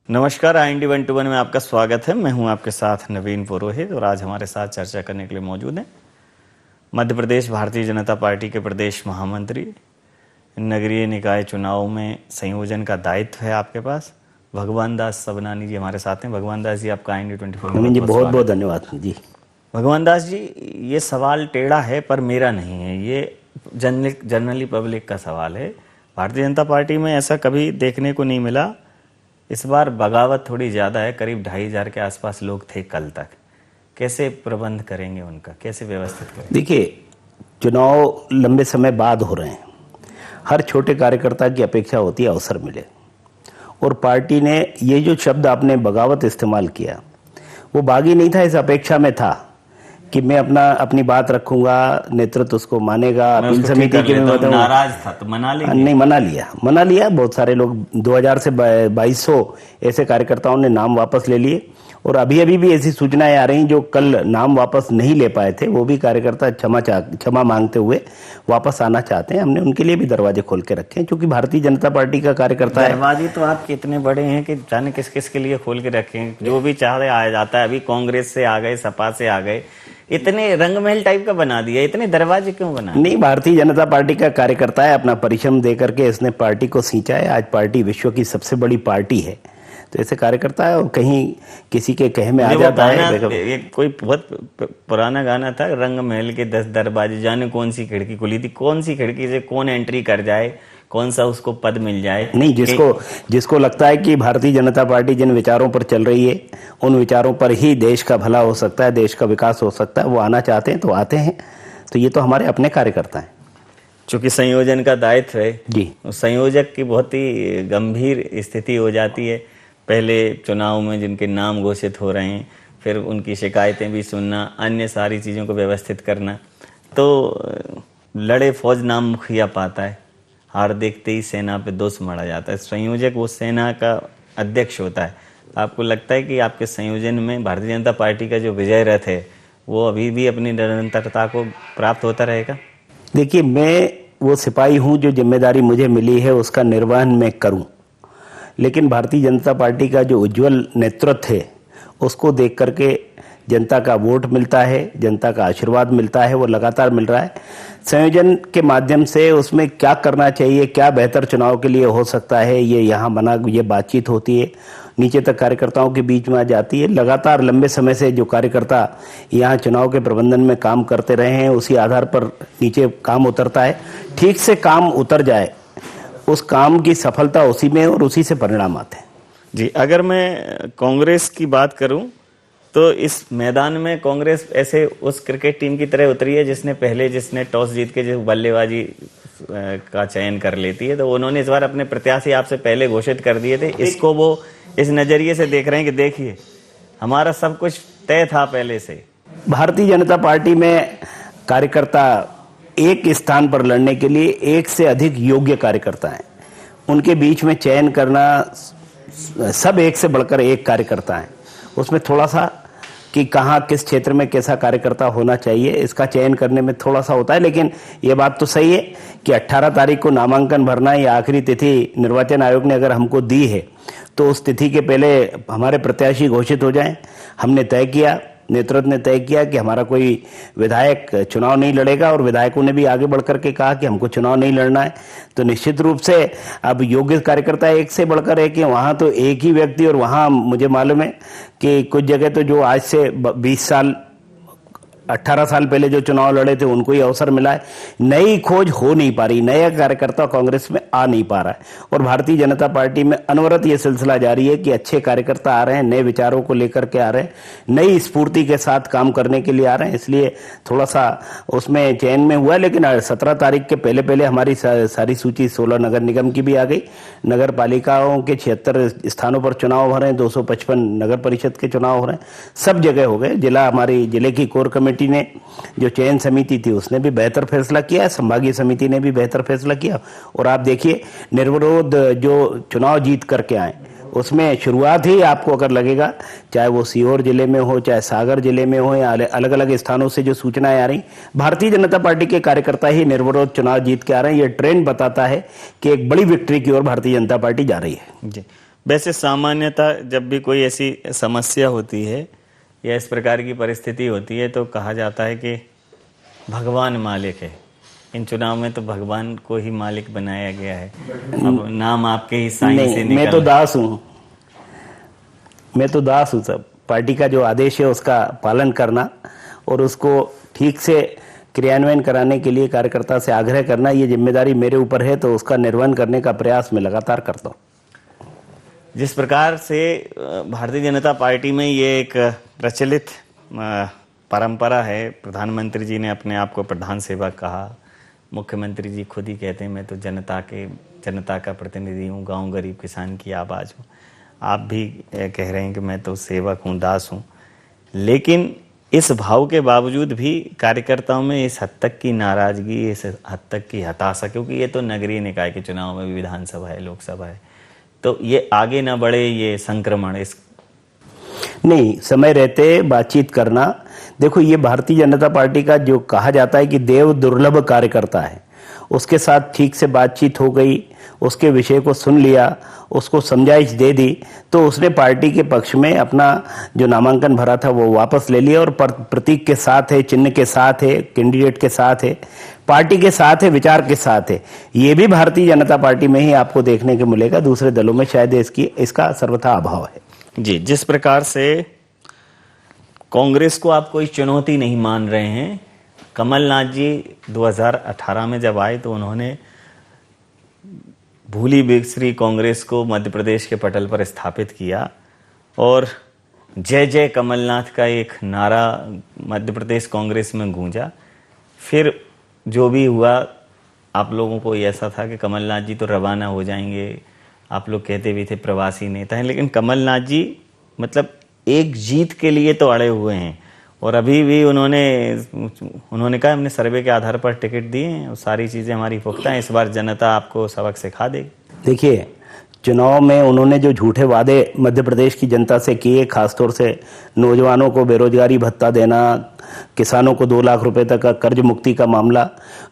नमस्कार, IND 121 में आपका स्वागत है। मैं हूं आपके साथ नवीन पुरोहित और आज हमारे साथ चर्चा करने के लिए मौजूद हैं मध्य प्रदेश भारतीय जनता पार्टी के प्रदेश महामंत्री। नगरीय निकाय चुनाव में संयोजन का दायित्व है आपके पास। भगवान दास सबनानी जी हमारे साथ हैं। भगवान दास जी, आपका IND 24 नवीन जी बहुत बहुत धन्यवाद जी। भगवान दास जी, ये सवाल टेढ़ा है पर मेरा नहीं है, ये जनरली पब्लिक का सवाल है। भारतीय जनता पार्टी में ऐसा कभी देखने को नहीं मिला। इस बार बगावत थोड़ी ज़्यादा है, करीब 2500 के आसपास लोग थे कल तक। कैसे प्रबंध करेंगे उनका, कैसे व्यवस्थित करेंगे? देखिए, चुनाव लंबे समय बाद हो रहे हैं। हर छोटे कार्यकर्ता की अपेक्षा होती है अवसर मिले, और पार्टी ने ये जो शब्द आपने बगावत इस्तेमाल किया वो बागी नहीं था, इस अपेक्षा में था कि मैं अपनी बात रखूंगा, नेतृत्व उसको मानेगा। अपील समिति के में बताऊं, नाराज था तो मना लिया। नहीं, मना लिया। बहुत सारे लोग 2000 से 2200 ऐसे कार्यकर्ताओं ने नाम वापस ले लिए, और अभी भी ऐसी सूचनाएं आ रही जो कल नाम वापस नहीं ले पाए थे वो भी कार्यकर्ता क्षमा मांगते हुए वापस आना चाहते हैं। हमने उनके लिए भी दरवाजे खोल के रखे हैं, क्योंकि भारतीय जनता पार्टी का कार्यकर्ता है। दरवाजे तो आपके इतने बड़े हैं कि जाने किस किस के लिए खोल के रखे हैं। जो भी चाहे आ जाता है। अभी कांग्रेस से आ गए, सपा से आ गए, इतने रंगमहल टाइप का बना दिया। इतने दरवाजे क्यों बना? नहीं, भारतीय जनता पार्टी का कार्यकर्ता है, अपना परिश्रम दे करके इसने पार्टी को सींचा है। आज पार्टी विश्व की सबसे बड़ी पार्टी है, तो ऐसे कार्यकर्ता है। और कहीं किसी के कहे में आ जाता है। एक कोई बहुत पुराना गाना था, रंगमहल के 10 दरवाजे, जाने कौन सी खिड़की खुली थी, कौन सी खिड़की से कौन एंट्री कर जाए, कौन सा उसको पद मिल जाए। नहीं, जिसको लगता है कि भारतीय जनता पार्टी जिन विचारों पर चल रही है उन विचारों पर ही देश का भला हो सकता है, देश का विकास हो सकता है, वो आना चाहते हैं तो आते हैं। तो ये तो हमारे अपने कार्यकर्ता हैं। चूंकि संयोजन का दायित्व है जी, संयोजक की बहुत ही गंभीर स्थिति हो जाती है। पहले चुनाव में जिनके नाम घोषित हो रहे हैं, फिर उनकी शिकायतें भी सुनना, अन्य सारी चीज़ों को व्यवस्थित करना। तो लड़े फौज नाम मुखिया पाता है, हार देखते ही सेना पे दोष मढ़ा जाता है। संयोजक वो सेना का अध्यक्ष होता है। आपको लगता है कि आपके संयोजन में भारतीय जनता पार्टी का जो विजय रथ है वो अभी भी अपनी निरंतरता को प्राप्त होता रहेगा? देखिए, मैं वो सिपाही हूँ जो जिम्मेदारी मुझे मिली है उसका निर्वहन मैं करूँ, लेकिन भारतीय जनता पार्टी का जो उज्जवल नेतृत्व है उसको देख करके जनता का वोट मिलता है, जनता का आशीर्वाद मिलता है, वो लगातार मिल रहा है। संयोजन के माध्यम से उसमें क्या करना चाहिए, क्या बेहतर चुनाव के लिए हो सकता है, ये बातचीत होती है, नीचे तक कार्यकर्ताओं के बीच में आ जाती है। लगातार लंबे समय से जो कार्यकर्ता यहाँ चुनाव के प्रबंधन में काम करते रहे हैं उसी आधार पर नीचे काम उतरता है। ठीक से काम उतर जाए, उस काम की सफलता उसी में और उसी से परिणाम आते हैं। जी, अगर मैं कांग्रेस की बात करूं तो इस मैदान में कांग्रेस ऐसे उस क्रिकेट टीम की तरह उतरी है जिसने टॉस जीत के जो बल्लेबाजी का चयन कर लेती है। तो उन्होंने इस बार अपने प्रत्याशी आपसे पहले घोषित कर दिए थे। इसको वो इस नजरिए से देख रहे हैं कि देखिए हमारा सब कुछ तय था पहले से। भारतीय जनता पार्टी में कार्यकर्ता एक स्थान पर लड़ने के लिए एक से अधिक योग्य कार्यकर्ता हैं। उनके बीच में चयन करना, सब एक से बढ़कर एक कार्यकर्ता हैं, उसमें थोड़ा सा कि कहाँ किस क्षेत्र में कैसा कार्यकर्ता होना चाहिए इसका चयन करने में थोड़ा सा होता है। लेकिन ये बात तो सही है कि 18 तारीख को नामांकन भरना, ये आखिरी तिथि निर्वाचन आयोग ने अगर हमको दी है तो उस तिथि के पहले हमारे प्रत्याशी घोषित हो जाएं। हमने तय किया, नेतृत्व ने तय किया कि हमारा कोई विधायक चुनाव नहीं लड़ेगा, और विधायकों ने भी आगे बढ़ करके कहा कि हमको चुनाव नहीं लड़ना है। तो निश्चित रूप से अब योग्य कार्यकर्ता एक से बढ़कर है कि वहाँ तो एक ही व्यक्ति, और वहाँ मुझे मालूम है कि कुछ जगह तो जो आज से 20 साल 18 साल पहले जो चुनाव लड़े थे उनको ही अवसर मिला है। नई खोज हो नहीं पा रही, नया कार्यकर्ता कांग्रेस में आ नहीं पा रहा है, और भारतीय जनता पार्टी में अनवरत ये सिलसिला जारी है कि अच्छे कार्यकर्ता आ रहे हैं, नए विचारों को लेकर के आ रहे हैं, नई स्फूर्ति के साथ काम करने के लिए आ रहे हैं। इसलिए थोड़ा सा उसमें चयन में हुआ। लेकिन 17 तारीख के पहले हमारी सारी सूची 16 नगर निगम की भी आ गई। नगर पालिकाओं के 76 स्थानों पर चुनाव हो रहे हैं, 255 नगर परिषद के चुनाव हो रहे हैं, सब जगह हो गए। हमारी जिले की कोर कमेटी ने, जो चयन समिति थी, उसने भी बेहतर फैसला किया, संभागीय समिति ने भी बेहतर फैसला किया। और आप देखिए, निर्विरोध जो चुनाव जीत करके आए उसमें शुरुआत ही आपको अगर लगेगा, चाहे वो सीहोर जिले में हो, चाहे सागर जिले में हो, या अलग अलग स्थानों से जो सूचनाएं आ रही, भारतीय जनता पार्टी के कार्यकर्ता ही निर्विरोध चुनाव जीत के आ रहे हैं। ये ट्रेंड बताता है कि एक बड़ी विक्ट्री की ओर भारतीय जनता पार्टी जा रही है। जी, वैसे सामान्यतः जब भी कोई ऐसी समस्या होती है या इस प्रकार की परिस्थिति होती है तो कहा जाता है कि भगवान मालिक है। इन चुनाव में तो भगवान को ही मालिक बनाया गया है। अब नाम आपके ही साईं से नहीं, मैं तो दास हूँ, मैं तो दास हूँ। सब पार्टी का जो आदेश है उसका पालन करना और उसको ठीक से क्रियान्वयन कराने के लिए कार्यकर्ता से आग्रह करना, ये जिम्मेदारी मेरे ऊपर है, तो उसका निर्वहन करने का प्रयास मैं लगातार करता हूँ। जिस प्रकार से भारतीय जनता पार्टी में ये एक प्रचलित परंपरा है, प्रधानमंत्री जी ने अपने आप को प्रधान सेवक कहा, मुख्यमंत्री जी खुद ही कहते हैं मैं तो जनता का प्रतिनिधि हूँ, गांव गरीब किसान की आवाज़ हूँ। आप भी कह रहे हैं कि मैं तो सेवक हूँ, दास हूँ। लेकिन इस भाव के बावजूद भी कार्यकर्ताओं में इस हद तक की नाराजगी, इस हद तक की हताशा, क्योंकि ये तो नगरीय निकाय के चुनाव में भी विधानसभा है, लोकसभा है, तो ये आगे ना बढ़े, ये संक्रमण इस नहीं, समय रहते बातचीत करना। देखो, ये भारतीय जनता पार्टी का जो कहा जाता है कि देव दुर्लभ कार्यकर्ता है, उसके साथ ठीक से बातचीत हो गई, उसके विषय को सुन लिया, उसको समझाइश दे दी, तो उसने पार्टी के पक्ष में अपना जो नामांकन भरा था वो वापस ले लिया और प्रतीक के साथ है, चिन्ह के साथ है, कैंडिडेट के साथ है, पार्टी के साथ है, विचार के साथ है। ये भी भारतीय जनता पार्टी में ही आपको देखने को मिलेगा, दूसरे दलों में शायद इसका सर्वथा अभाव है। जी, जिस प्रकार से कांग्रेस को आप कोई चुनौती नहीं मान रहे हैं, कमलनाथ जी 2018 में जब आए तो उन्होंने भूली बिसरी कांग्रेस को मध्य प्रदेश के पटल पर स्थापित किया और जय जय कमलनाथ का एक नारा मध्य प्रदेश कांग्रेस में गूंजा। फिर जो भी हुआ, आप लोगों को ऐसा था कि कमलनाथ जी तो रवाना हो जाएंगे, आप लोग कहते भी थे प्रवासी नेता हैं, लेकिन कमलनाथ जी मतलब एक जीत के लिए तो अड़े हुए हैं और अभी भी उन्होंने कहा हमने सर्वे के आधार पर टिकट दिए हैं और सारी चीज़ें हमारी पुख्ता हैं, इस बार जनता आपको सबक सिखा देगी। देखिए, चुनाव में उन्होंने जो झूठे वादे मध्य प्रदेश की जनता से किए, खासतौर से नौजवानों को बेरोजगारी भत्ता देना, किसानों को 2 लाख रुपए तक का कर्ज मुक्ति का मामला,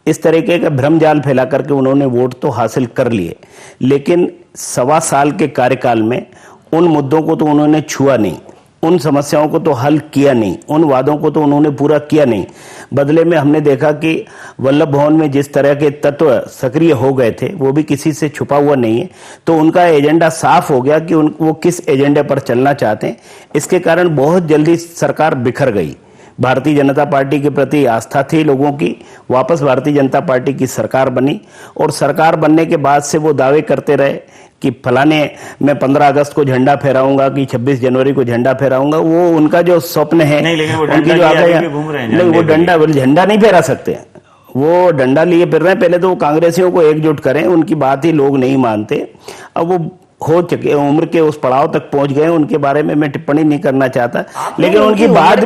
इस तरीके का भ्रम जाल फैला करके उन्होंने वोट तो हासिल कर लिए, लेकिन 1.25 साल के कार्यकाल में उन मुद्दों को तो उन्होंने छुआ नहीं, उन समस्याओं को तो हल किया नहीं, उन वादों को तो उन्होंने पूरा किया नहीं। बदले में हमने देखा कि वल्लभ भवन में जिस तरह के तत्व सक्रिय हो गए थे वो भी किसी से छुपा हुआ नहीं है, तो उनका एजेंडा साफ हो गया कि वो किस एजेंडे पर चलना चाहते हैं। इसके कारण बहुत जल्दी सरकार बिखर गई। भारतीय जनता पार्टी के प्रति आस्था थी लोगों की, वापस भारतीय जनता पार्टी की सरकार बनी और सरकार बनने के बाद से वो दावे करते रहे कि फलाने मैं 15 अगस्त को झंडा फहराऊंगा कि 26 जनवरी को झंडा फहराऊंगा। वो उनका जो स्वप्न है, नहीं, लेकिन वो उनकी जो नहीं, वो झंडा नहीं फहरा सकते, वो डंडा लिए फिर रहे हैं। पहले तो वो कांग्रेसियों को एकजुट करें, उनकी बात ही लोग नहीं मानते। अब वो हो चुके, उम्र के उस पड़ाव तक पहुंच गए, उनके बारे में मैं टिप्पणी नहीं करना चाहता, लेकिन उनकी बात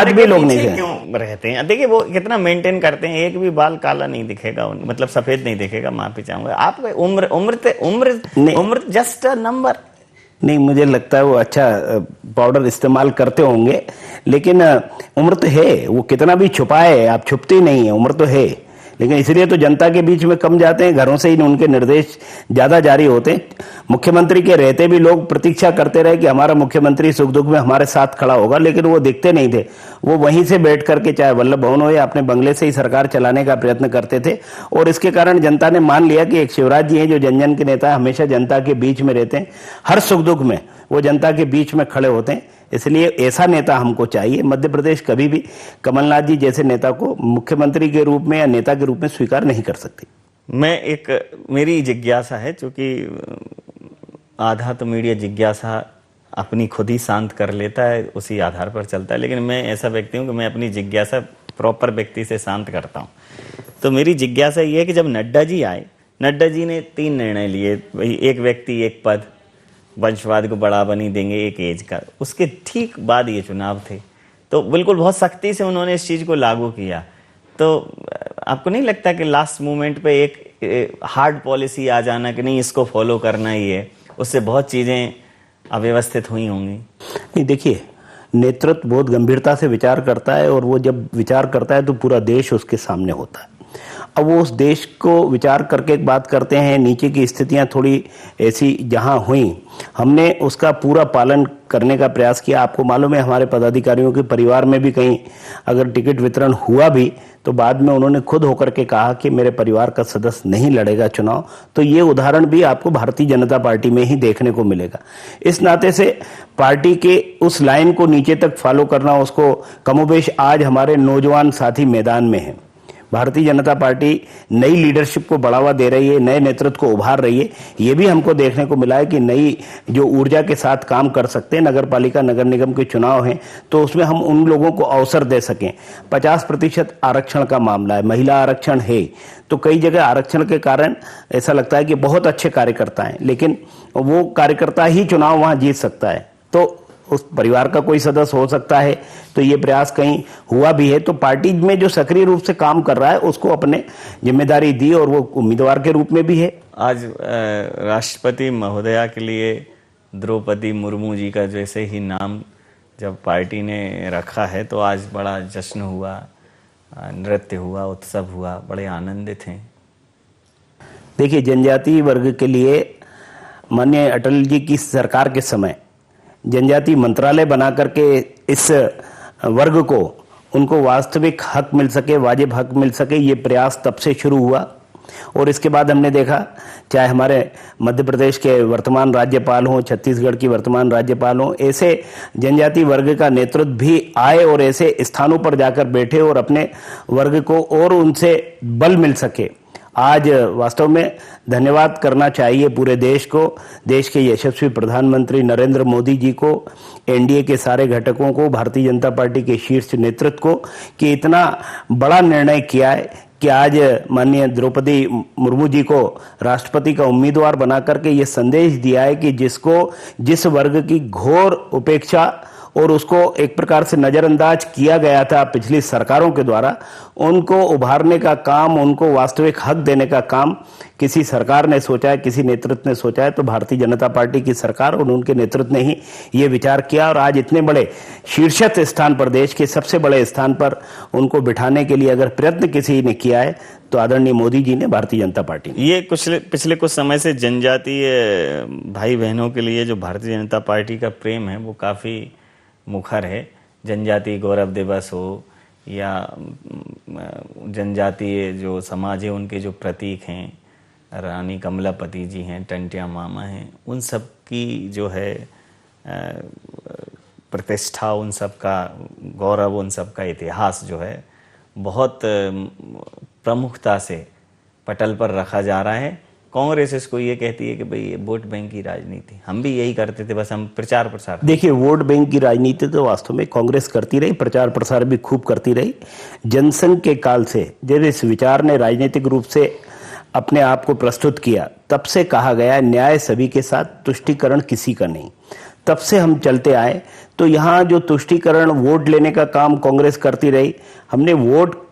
भी लोग नहीं क्यों रहते हैं। देखिए वो कितना मेंटेन करते हैं, एक भी बाल काला नहीं दिखेगा, मतलब सफेद नहीं दिखेगा, माफी चाहूंगा। आप उम्र जस्ट अ नंबर। नहीं, मुझे लगता है वो अच्छा पाउडर इस्तेमाल करते होंगे, लेकिन उम्र तो है, वो कितना भी छुपाए, आप छुपते नहीं है, उम्र तो है, लेकिन इसलिए तो जनता के बीच में कम जाते हैं, घरों से ही उनके निर्देश ज्यादा जारी होते हैं। मुख्यमंत्री के रहते भी लोग प्रतीक्षा करते रहे कि हमारा मुख्यमंत्री सुख दुख में हमारे साथ खड़ा होगा, लेकिन वो दिखते नहीं थे। वो वहीं से बैठ करके, चाहे वल्लभ भवन हो या अपने बंगले से ही सरकार चलाने का प्रयत्न करते थे और इसके कारण जनता ने मान लिया कि एक शिवराज जी हैं जो जन जन के नेता, हमेशा जनता के बीच में रहते हैं, हर सुख दुख में वो जनता के बीच में खड़े होते हैं। इसलिए ऐसा नेता हमको चाहिए। मध्य प्रदेश कभी भी कमलनाथ जी जैसे नेता को मुख्यमंत्री के रूप में या नेता के रूप में स्वीकार नहीं कर सकती। मेरी जिज्ञासा है, चूंकि आधा तो मीडिया जिज्ञासा अपनी खुद ही शांत कर लेता है, उसी आधार पर चलता है, लेकिन मैं ऐसा व्यक्ति हूं कि मैं अपनी जिज्ञासा प्रॉपर व्यक्ति से शांत करता हूं। तो मेरी जिज्ञासा ये है कि जब नड्डा जी आए, नड्डा जी ने 3 निर्णय लिए, एक व्यक्ति एक पद, वंशवाद को बढ़ावा नहीं देंगे, एक एज का। उसके ठीक बाद ये चुनाव थे, तो बिल्कुल बहुत सख्ती से उन्होंने इस चीज को लागू किया। तो आपको नहीं लगता कि लास्ट मोमेंट पे एक हार्ड पॉलिसी आ जाना कि नहीं इसको फॉलो करना ही है, उससे बहुत चीजें अव्यवस्थित हुई होंगी? नहीं, देखिए, नेतृत्व बहुत गंभीरता से विचार करता है और वो जब विचार करता है तो पूरा देश उसके सामने होता है। अब वो उस देश को विचार करके एक बात करते हैं, नीचे की स्थितियां थोड़ी ऐसी जहां हुई, हमने उसका पूरा पालन करने का प्रयास किया। आपको मालूम है हमारे पदाधिकारियों के परिवार में भी कहीं अगर टिकट वितरण हुआ भी तो बाद में उन्होंने खुद होकर के कहा कि मेरे परिवार का सदस्य नहीं लड़ेगा चुनाव। तो ये उदाहरण भी आपको भारतीय जनता पार्टी में ही देखने को मिलेगा। इस नाते से पार्टी के उस लाइन को नीचे तक फॉलो करना, उसको कमोबेश आज हमारे नौजवान साथी मैदान में हैं। भारतीय जनता पार्टी नई लीडरशिप को बढ़ावा दे रही है, नए नेतृत्व को उभार रही है। ये भी हमको देखने को मिला है कि नई जो ऊर्जा के साथ काम कर सकते हैं। नगर पालिका नगर निगम के चुनाव हैं तो उसमें हम उन लोगों को अवसर दे सकें। 50% आरक्षण का मामला है, महिला आरक्षण है, तो कई जगह आरक्षण के कारण ऐसा लगता है कि बहुत अच्छे कार्यकर्ता हैं, लेकिन वो कार्यकर्ता ही चुनाव वहां जीत सकता है। तो उस परिवार का कोई सदस्य हो सकता है, तो ये प्रयास कहीं हुआ भी है। तो पार्टी में जो सक्रिय रूप से काम कर रहा है उसको अपने जिम्मेदारी दी और वो उम्मीदवार के रूप में भी है। आज राष्ट्रपति महोदया के लिए द्रौपदी मुर्मू जी का जैसे ही नाम जब पार्टी ने रखा है तो आज बड़ा जश्न हुआ, नृत्य हुआ, उत्सव हुआ, बड़े आनंदित हैं। देखिए, जनजातीय वर्ग के लिए माननीय अटल जी की सरकार के समय जनजातीय मंत्रालय बना करके इस वर्ग को उनको वास्तविक हक मिल सके, वाजिब हक मिल सके, ये प्रयास तब से शुरू हुआ। और इसके बाद हमने देखा, चाहे हमारे मध्य प्रदेश के वर्तमान राज्यपाल हों, छत्तीसगढ़ की वर्तमान राज्यपाल हों, ऐसे जनजातीय वर्ग का नेतृत्व भी आए और ऐसे स्थानों पर जाकर बैठे और अपने वर्ग को और उनसे बल मिल सके। आज वास्तव में धन्यवाद करना चाहिए पूरे देश को, देश के यशस्वी प्रधानमंत्री नरेंद्र मोदी जी को, एनडीए के सारे घटकों को, भारतीय जनता पार्टी के शीर्ष नेतृत्व को, कि इतना बड़ा निर्णय किया है कि आज माननीय द्रौपदी मुर्मू जी को राष्ट्रपति का उम्मीदवार बना करके ये संदेश दिया है कि जिस वर्ग की घोर उपेक्षा और उसको एक प्रकार से नजरअंदाज किया गया था पिछली सरकारों के द्वारा, उनको उभारने का काम, उनको वास्तविक हक देने का काम किसी सरकार ने सोचा है, किसी नेतृत्व ने सोचा है, तो भारतीय जनता पार्टी की सरकार और उनके नेतृत्व ने ही ये विचार किया। और आज इतने बड़े शीर्षस्थ स्थान पर, देश के सबसे बड़े स्थान पर उनको बिठाने के लिए अगर प्रयत्न किसी ने किया है तो आदरणीय मोदी जी ने, भारतीय जनता पार्टी ने। ये पिछले कुछ समय से जनजातीय भाई बहनों के लिए जो भारतीय जनता पार्टी का प्रेम है वो काफी मुखर है। जनजातीय गौरव दिवस हो या जनजातीय जो समाज है उनके जो प्रतीक हैं, रानी कमलापति जी हैं, टंटिया मामा हैं, उन सब की जो है प्रतिष्ठा, उन सब का गौरव, उन सब का इतिहास जो है बहुत प्रमुखता से पटल पर रखा जा रहा है। कांग्रेस इसको ये कहती है कि भाई ये वोट बैंक की राजनीति, हम भी यही करते थे, बस हम प्रचार प्रसार। देखिए, वोट बैंक की राजनीति तो वास्तव में कांग्रेस करती रही, प्रचार प्रसार भी खूब करती रही। जनसंघ के काल से जब इस विचार ने राजनीतिक रूप से अपने आप को प्रस्तुत किया, तब से कहा गया न्याय सभी के साथ, तुष्टीकरण किसी का नहीं। तब से हम चलते आए। तो यहाँ जो तुष्टीकरण, वोट लेने का काम कांग्रेस करती रही, हमने वोट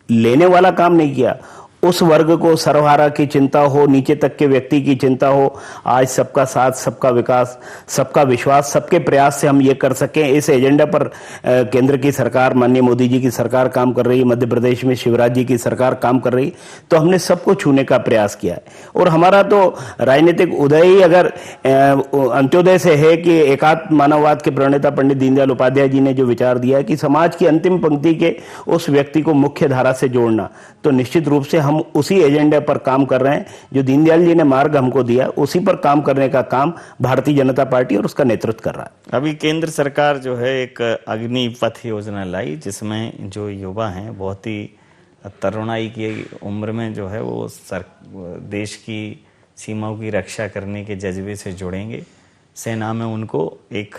लेने वाला काम नहीं किया। उस वर्ग को सर्वहारा की चिंता हो, नीचे तक के व्यक्ति की चिंता हो। आज सबका साथ, सबका विकास, सबका विश्वास, सबके प्रयास से हम ये कर सकें, इस एजेंडा पर केंद्र की सरकार, माननीय मोदी जी की सरकार काम कर रही है, मध्य प्रदेश में शिवराज जी की सरकार काम कर रही है। तो हमने सबको छूने का प्रयास किया है। और हमारा तो राजनीतिक उदय ही अगर अंत्योदय से है कि एकात्म मानववाद के प्रणेता पंडित दीनदयाल उपाध्याय जी ने जो विचार दिया है कि समाज की अंतिम पंक्ति के उस व्यक्ति को मुख्य धारा से जोड़ना, तो निश्चित रूप से हम उसी एजेंडे पर काम कर रहे हैं। जो दीनदयाल जी ने मार्ग हमको दिया, उसी पर काम करने का काम भारतीय जनता पार्टी और उसका नेतृत्व कर रहा है। अभी केंद्र सरकार जो है एक अग्निपथ योजना लाई, जिसमें जो युवा हैं बहुत ही तरुणाई की उम्र में जो है वो देश की सीमाओं की रक्षा करने के जज्बे से जुड़ेंगे। सेना में उनको एक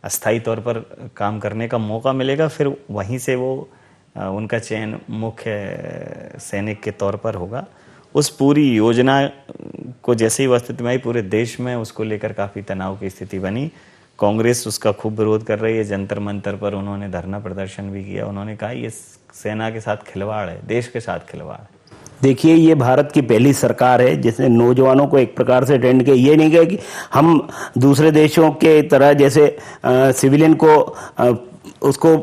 अस्थायी तौर पर काम करने का मौका मिलेगा, फिर वहीं से वो उनका चयन मुख्य सैनिक के तौर पर होगा। उस पूरी योजना को जैसे ही वस्तुस्थिति में आई, पूरे देश में उसको लेकर काफ़ी तनाव की स्थिति बनी। कांग्रेस उसका खूब विरोध कर रही है। जंतर मंतर पर उन्होंने धरना प्रदर्शन भी किया। उन्होंने कहा ये सेना के साथ खिलवाड़ है, देश के साथ खिलवाड़ है। देखिए, ये भारत की पहली सरकार है जिसने नौजवानों को एक प्रकार से ट्रेंड किया। ये नहीं कहा कि हम दूसरे देशों के तरह जैसे सिविलियन को उसको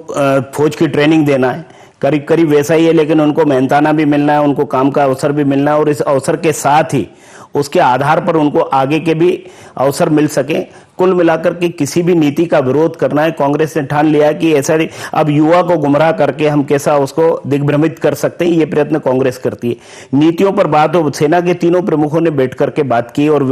फौज की ट्रेनिंग देना है। करीब करीब वैसा ही है, लेकिन उनको मेहनताना भी मिलना है, उनको काम का अवसर भी मिलना है, और इस अवसर के साथ ही उसके आधार पर उनको आगे के भी अवसर मिल सके। कुल मिलाकर के किसी भी नीति का विरोध करना है, कांग्रेस ने ठान लिया है कि ऐसा नहीं, अब युवा को गुमराह करके हम कैसा उसको दिग्भ्रमित कर सकते हैं, ये प्रयत्न कांग्रेस करती है। नीतियों पर बात हो, सेना के तीनों प्रमुखों ने बैठ करके बात की और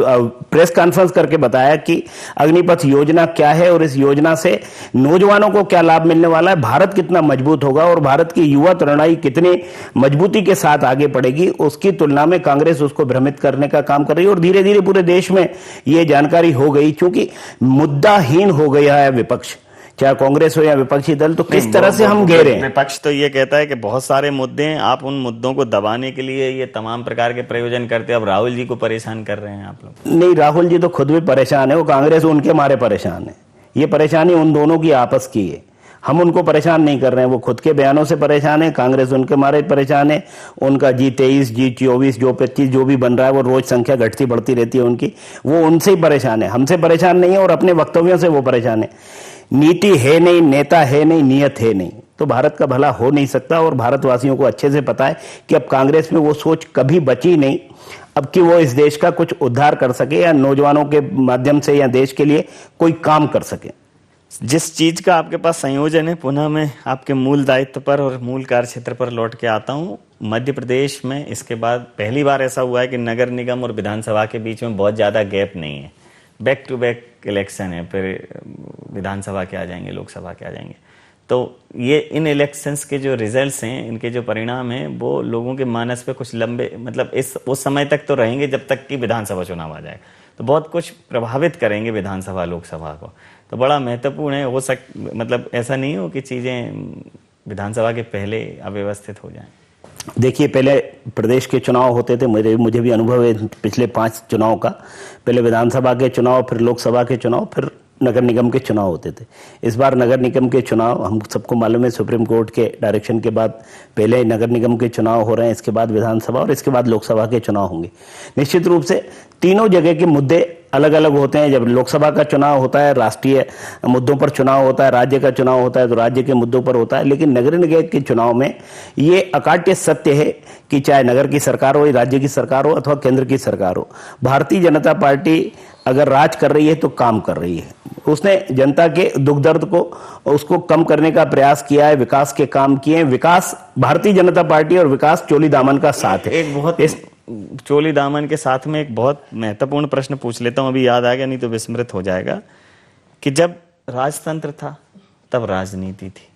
प्रेस कॉन्फ्रेंस करके बताया कि अग्निपथ योजना क्या है और इस योजना से नौजवानों को क्या लाभ मिलने वाला है, भारत कितना मजबूत होगा और भारत की युवा तरुणाई कितनी मजबूती के साथ आगे बढ़ेगी, उसकी तुलना में कांग्रेस उसको भ्रमित करने का काम कर रही है। और धीरे धीरे पूरे देश में यह जानकारी हो गई, क्योंकि मुद्दाहीन हो गया है विपक्ष, चाहे कांग्रेस हो या विपक्षी दल, तो किस तरह से हम घेरे हैं। विपक्ष तो ये कहता है कि बहुत सारे मुद्दे हैं, आप उन मुद्दों को दबाने के लिए ये तमाम प्रकार के प्रयोजन करते हैं। अब राहुल जी को परेशान कर रहे हैं आप लोग। नहीं, राहुल जी तो खुद भी परेशान है, वो कांग्रेस उनके मारे परेशान है। ये परेशानी उन दोनों की आपस की है, हम उनको परेशान नहीं कर रहे हैं। वो खुद के बयानों से परेशान है, कांग्रेस उनके मारे परेशान है। उनका G23, G24, जो 25 जो भी बन रहा है, वो रोज संख्या घटती बढ़ती रहती है उनकी, वो उनसे ही परेशान है, हमसे परेशान नहीं है, और अपने वक्तव्यों से वो परेशान है। नीति है नहीं, नेता है नहीं, नियत है नहीं, तो भारत का भला हो नहीं सकता। और भारतवासियों को अच्छे से पता है कि अब कांग्रेस में वो सोच कभी बची नहीं अब कि वो इस देश का कुछ उद्धार कर सके या नौजवानों के माध्यम से या देश के लिए कोई काम कर सके। जिस चीज का आपके पास संयोजन है, पुनः मैं आपके मूल दायित्व पर और मूल कार्य क्षेत्र पर लौट के आता हूँ। मध्य प्रदेश में इसके बाद पहली बार ऐसा हुआ है कि नगर निगम और विधानसभा के बीच में बहुत ज़्यादा गैप नहीं है, बैक टू बैक इलेक्शन है, फिर विधानसभा के आ जाएंगे, लोकसभा के आ जाएंगे। तो ये इन इलेक्शंस के जो रिजल्ट्स हैं, इनके जो परिणाम हैं, वो लोगों के मानस पे कुछ लंबे मतलब उस समय तक तो रहेंगे जब तक कि विधानसभा चुनाव आ जाएगा, तो बहुत कुछ प्रभावित करेंगे विधानसभा लोकसभा को। तो बड़ा महत्वपूर्ण है, मतलब ऐसा नहीं हो कि चीज़ें विधानसभा के पहले अव्यवस्थित हो जाएं। देखिए, पहले प्रदेश के चुनाव होते थे, मुझे भी अनुभव है पिछले 5 चुनाव का। पहले विधानसभा के चुनाव, फिर लोकसभा के चुनाव, फिर नगर निगम के चुनाव होते थे। इस बार नगर निगम के चुनाव, हम सबको मालूम है, सुप्रीम कोर्ट के डायरेक्शन के बाद पहले नगर निगम के चुनाव हो रहे हैं, इसके बाद विधानसभा और इसके बाद लोकसभा के चुनाव होंगे। निश्चित रूप से तीनों जगह के मुद्दे अलग अलग होते हैं। जब लोकसभा का चुनाव होता है, राष्ट्रीय मुद्दों पर चुनाव होता है, राज्य का चुनाव होता है तो राज्य के मुद्दों पर होता है। लेकिन नगर निगम के चुनाव में ये अकाट्य सत्य है कि चाहे नगर की सरकार हो, राज्य की सरकार हो अथवा केंद्र की सरकार हो, भारतीय जनता पार्टी अगर राज कर रही है तो काम कर रही है। उसने जनता के दुख दर्द को उसको कम करने का प्रयास किया है, विकास के काम किए हैं। विकास भारतीय जनता पार्टी और विकास चोली दामन का साथ है। एक बहुत चोली दामन के साथ में एक बहुत महत्वपूर्ण प्रश्न पूछ लेता हूं, अभी याद आ गया, नहीं तो विस्मृत हो जाएगा, कि जब राजतंत्र था तब राजनीति थी।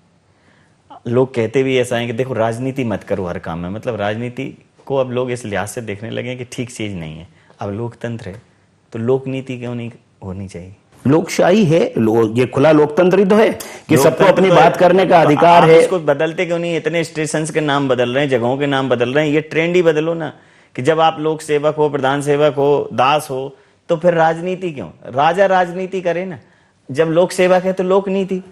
लोग कहते भी ऐसा है कि देखो राजनीति मत करो हर काम में, मतलब राजनीति को अब लोग इस लिहाज से देखने लगे कि ठीक चीज नहीं है। अब लोकतंत्र है तो लोकनीति क्यों नहीं होनी चाहिए? लोकशाही है, ये खुला लोकतंत्र ही तो है कि सबको अपनी बात करने का अधिकार है। इसको बदलते क्यों नहीं? इतने स्टेशन के नाम बदल रहे हैं, जगहों के नाम बदल रहे हैं, ये ट्रेंड ही बदलो ना, कि जब आप लोक सेवक हो, प्रधान सेवक हो, दास हो, तो फिर राजनीति क्यों? राजा राजनीति करे ना, जब लोक सेवक है तो लोक नीति।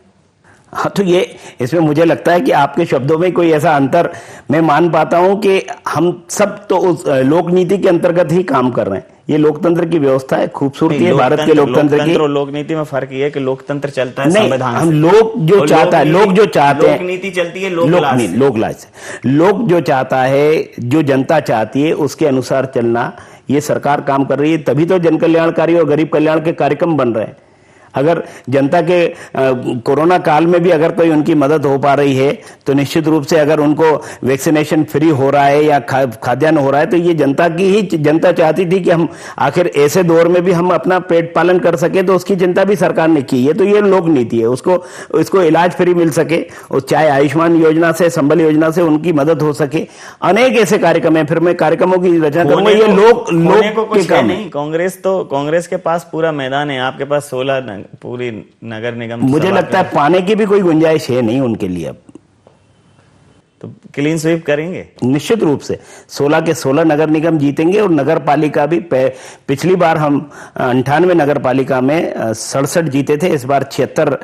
हाँ, तो ये इसमें मुझे लगता है कि आपके शब्दों में कोई ऐसा अंतर मैं मान पाता हूं कि हम सब तो उस लोक नीति के अंतर्गत ही काम कर रहे हैं। ये लोकतंत्र की व्यवस्था है, खूबसूरती है भारत के लोकतंत्र की। लोक नीति में फर्क ये है कि लोकतंत्र चलता है संविधान से, हम लोग जो चाहता है, लोग जो चाहते हैं, लोकनीति चलती है लोकलाज से। लोग जो चाहता है, जो जनता चाहती है, उसके अनुसार चलना ये सरकार काम कर रही है। तभी तो जन कल्याणकारी और गरीब कल्याण के कार्यक्रम बन रहे हैं। अगर जनता के कोरोना काल में भी अगर कोई उनकी मदद हो पा रही है तो निश्चित रूप से अगर उनको वैक्सीनेशन फ्री हो रहा है या खाद्यान्न हो रहा है तो ये जनता चाहती थी कि हम आखिर ऐसे दौर में भी हम अपना पेट पालन कर सके, तो उसकी चिंता भी सरकार ने की है। तो ये लोक नीति है, उसको इलाज फ्री मिल सके, और चाहे आयुष्मान योजना से, संबल योजना से उनकी मदद हो सके। अनेक ऐसे कार्यक्रम है, फिर मैं कार्यक्रमों की रचना करूंगा। ये लोक के काम नहीं। कांग्रेस के पास पूरा मैदान है, आपके पास 16 पूरी नगर निगम। मुझे लगता है पाने की भी कोई गुंजाइश है नहीं उनके लिए। अब तो क्लीन स्वीप करेंगे निश्चित रूप से। 16 के 16 नगर निगम जीतेंगे और नगर पालिका भी। पिछली बार हम 98 नगर पालिका में 67 जीते थे, इस बार 76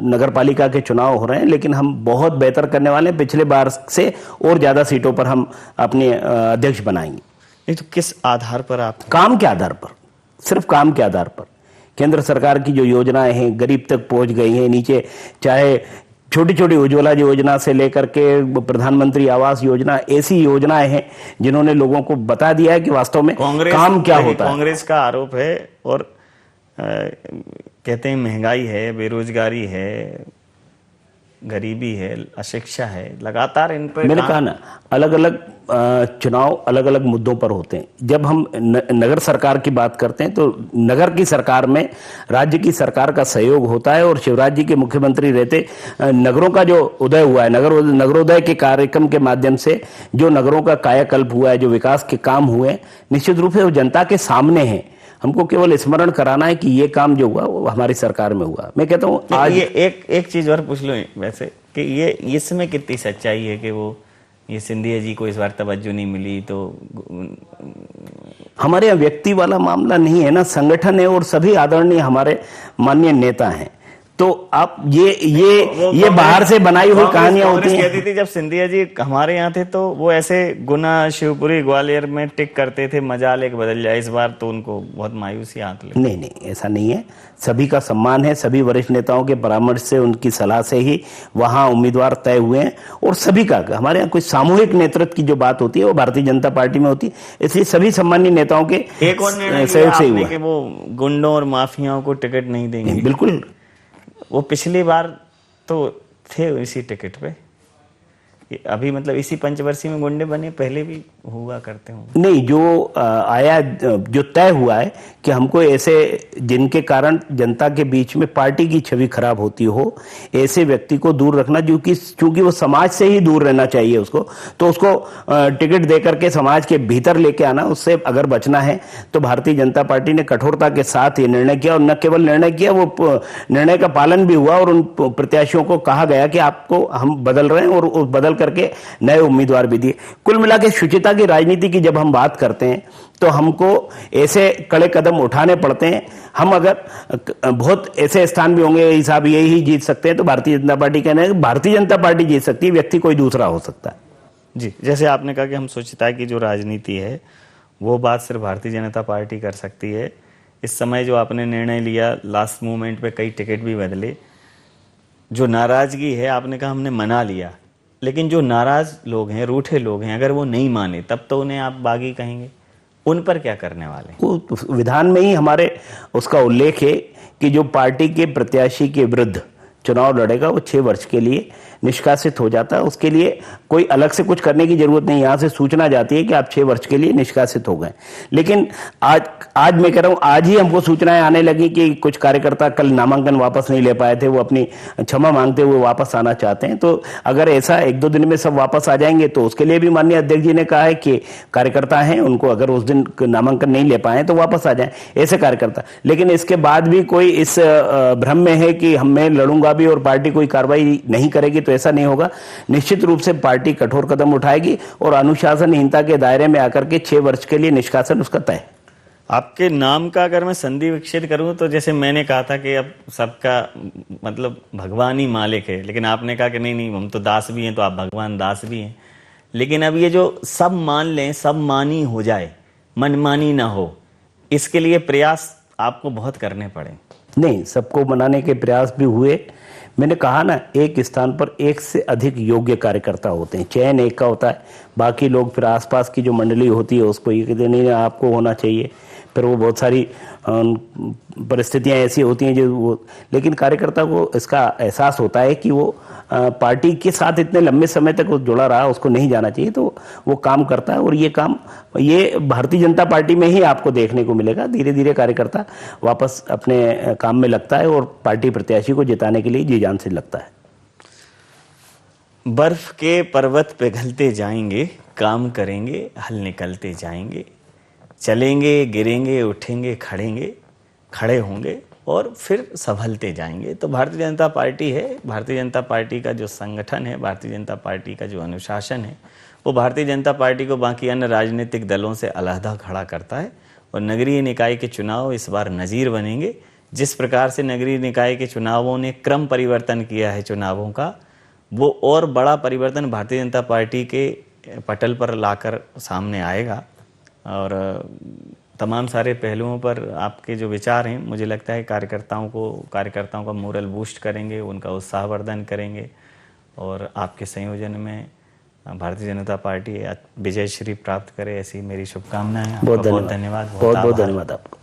नगर पालिका के चुनाव हो रहे हैं, लेकिन हम बहुत बेहतर करने वाले हैं। पिछले बार से और ज्यादा सीटों पर हम अपने अध्यक्ष बनाएंगे। नहीं तो किस आधार पर? आप काम के आधार पर, सिर्फ काम के आधार पर। केंद्र सरकार की जो योजनाएं हैं गरीब तक पहुंच गई हैं, नीचे चाहे छोटी छोटी उज्ज्वला योजना से लेकर के प्रधानमंत्री आवास योजना, ऐसी योजनाएं हैं जिन्होंने लोगों को बता दिया है कि वास्तव में काम क्या होता है। कांग्रेस का आरोप है और कहते हैं महंगाई है, बेरोजगारी है, गरीबी है, अशिक्षा है, लगातार इन पर मैंने कहा ना, अलग अलग चुनाव अलग अलग मुद्दों पर होते हैं। जब हम नगर सरकार की बात करते हैं तो नगर की सरकार में राज्य की सरकार का सहयोग होता है, और शिवराज जी के मुख्यमंत्री रहते नगरों का जो उदय हुआ है, नगरोदय के कार्यक्रम के माध्यम से जो नगरों का कायाकल्प हुआ है, जो विकास के काम हुए, निश्चित रूप से वो जनता के सामने है। हमको केवल स्मरण कराना है कि ये काम जो हुआ वो हमारी सरकार में हुआ। मैं कहता हूँ आज ये एक चीज और पूछ लो वैसे कि ये इसमें कितनी सच्चाई है कि वो ये सिंधिया जी को इस बार तवज्जो नहीं मिली, तो हमारे यहाँ व्यक्ति वाला मामला नहीं है ना, संगठन है और सभी आदरणीय हमारे माननीय नेता हैं। तो आप ये बाहर से बनाई हुई कहानियां होती हैं। कहती थी जब सिंधिया जी हमारे यहाँ थे तो वो ऐसे गुना, शिवपुरी, ग्वालियर में टिक करते थे, मजाल एक बदल जाए। इस बार तो उनको बहुत मायूसी हाथ लगी। नहीं, ऐसा नहीं है। सभी का सम्मान है, सभी वरिष्ठ नेताओं के परामर्श से, उनकी सलाह से ही वहां उम्मीदवार तय हुए हैं, और सभी का हमारे यहाँ कोई सामूहिक नेतृत्व की जो बात होती है वो भारतीय जनता पार्टी में होती है। इसलिए सभी सम्मानीय नेताओं के एक और सहयोग से हुआ कि वो गुंडों और माफियाओं को टिकट नहीं देंगे। बिल्कुल, वो पिछली बार तो थे इसी टिकट पे, अभी मतलब इसी पंचवर्षीय में गुंडे बने, पहले भी हुआ करते होंगे। नहीं, जो आया, जो तय हुआ है कि हमको ऐसे जिनके कारण जनता के बीच में पार्टी की छवि खराब होती हो, ऐसे व्यक्ति को दूर रखना, जो कि चूंकि वो समाज से ही दूर रहना चाहिए उसको, तो उसको टिकट दे करके समाज के भीतर लेके आना, उससे अगर बचना है तो भारतीय जनता पार्टी ने कठोरता के साथ ये निर्णय किया। और न केवल निर्णय किया, वो निर्णय का पालन भी हुआ, और उन प्रत्याशियों को कहा गया कि आपको हम बदल रहे हैं, और बदल करके नए उम्मीदवार भी दिए। कुल मिला के शुचिता की राजनीति की जब हम बात करते हैं तो हमको ऐसे कड़े कदम उठाने पड़ते हैं। हम अगर बहुत ऐसे स्थान भी होंगे साहब यही जीत सकते हैं, तो भारतीय जनता पार्टी कहना है कि भारतीय जनता पार्टी जीत सकती है, व्यक्ति कोई दूसरा हो सकता है। जी, जैसे आपने कहा कि हम शुचिता की जो राजनीति है वो बात सिर्फ भारतीय जनता पार्टी कर सकती है। इस समय जो आपने निर्णय लिया, लास्ट मोमेंट पे कई टिकट भी बदले, जो नाराजगी है आपने कहा हमने मना लिया, लेकिन जो नाराज लोग हैं, रूठे लोग हैं, अगर वो नहीं माने तब तो उन्हें आप बागी कहेंगे, उन पर क्या करने वाले? वो विधान में ही हमारे उसका उल्लेख है कि जो पार्टी के प्रत्याशी के विरुद्ध चुनाव लड़ेगा वो 6 वर्ष के लिए निष्कासित हो जाता है। उसके लिए कोई अलग से कुछ करने की जरूरत नहीं, यहाँ से सूचना जाती है कि आप 6 वर्ष के लिए निष्कासित हो गए। लेकिन आज मैं कह रहा हूँ, आज ही हमको सूचनाएं आने लगी कि कुछ कार्यकर्ता कल नामांकन वापस नहीं ले पाए थे, वो अपनी क्षमा मांगते हुए वापस आना चाहते हैं। तो अगर ऐसा 1-2 दिन में सब वापस आ जाएंगे तो उसके लिए भी माननीय अध्यक्ष जी ने कहा है कि कार्यकर्ता हैं, उनको अगर उस दिन नामांकन नहीं ले पाए तो वापस आ जाए ऐसे कार्यकर्ता। लेकिन इसके बाद भी कोई इस भ्रम में है कि मैं लड़ूंगा भी और पार्टी कोई कार्रवाई नहीं करेगी, तो ऐसा नहीं होगा। निश्चित रूप से पार्टी कठोर कदम उठाएगी और अनुशासनहीनता के दायरे में आकर के 6 वर्ष के लिए निष्कासन उसका तय। आपके नाम का अगर मैं संधि विच्छेद करूं तो जैसे मैंने कहा था कि अब सबका मतलब भगवान ही मालिक है, लेकिन आपने कहा कि नहीं हम तो दास भी हैं, तो आप भगवान दास भी हैं। लेकिन अब ये जो सब मान लें, सब मानी हो जाए, मनमानी ना हो, इसके लिए प्रयास आपको बहुत करने पड़े। नहीं, सबको मनाने के प्रयास भी हुए। मैंने कहा ना, एक स्थान पर एक से अधिक योग्य कार्यकर्ता होते हैं, चयन एक का होता है, बाकी लोग फिर आसपास की जो मंडली होती है उसको ये कहते नहीं आपको होना चाहिए। फिर वो बहुत सारी परिस्थितियां ऐसी होती हैं जो वो, लेकिन कार्यकर्ता को इसका एहसास होता है कि वो पार्टी के साथ इतने लंबे समय तक वो जुड़ा रहा, उसको नहीं जाना चाहिए, तो वो काम करता है। और ये काम ये भारतीय जनता पार्टी में ही आपको देखने को मिलेगा। धीरे धीरे कार्यकर्ता वापस अपने काम में लगता है और पार्टी प्रत्याशी को जिताने के लिए जी जान से लगता है। बर्फ के पर्वत पिघलते जाएंगे, काम करेंगे, हल निकलते जाएंगे, चलेंगे, गिरेंगे, उठेंगे, खड़े होंगे और फिर संभलते जाएंगे। तो भारतीय जनता पार्टी है, भारतीय जनता पार्टी का जो संगठन है, भारतीय जनता पार्टी का जो अनुशासन है, वो भारतीय जनता पार्टी को बाकी अन्य राजनीतिक दलों से अलहदा खड़ा करता है। और नगरीय निकाय के चुनाव इस बार नज़ीर बनेंगे। जिस प्रकार से नगरीय निकाय के चुनावों ने क्रम परिवर्तन किया है चुनावों का, वो और बड़ा परिवर्तन भारतीय जनता पार्टी के पटल पर लाकर सामने आएगा। और तमाम सारे पहलुओं पर आपके जो विचार हैं मुझे लगता है कार्यकर्ताओं का मोरल बूस्ट करेंगे, उनका उत्साहवर्धन करेंगे और आपके संयोजन में भारतीय जनता पार्टी विजय श्री प्राप्त करे, ऐसी मेरी शुभकामनाएं। बहुत बहुत धन्यवाद। बहुत धन्यवाद आपको।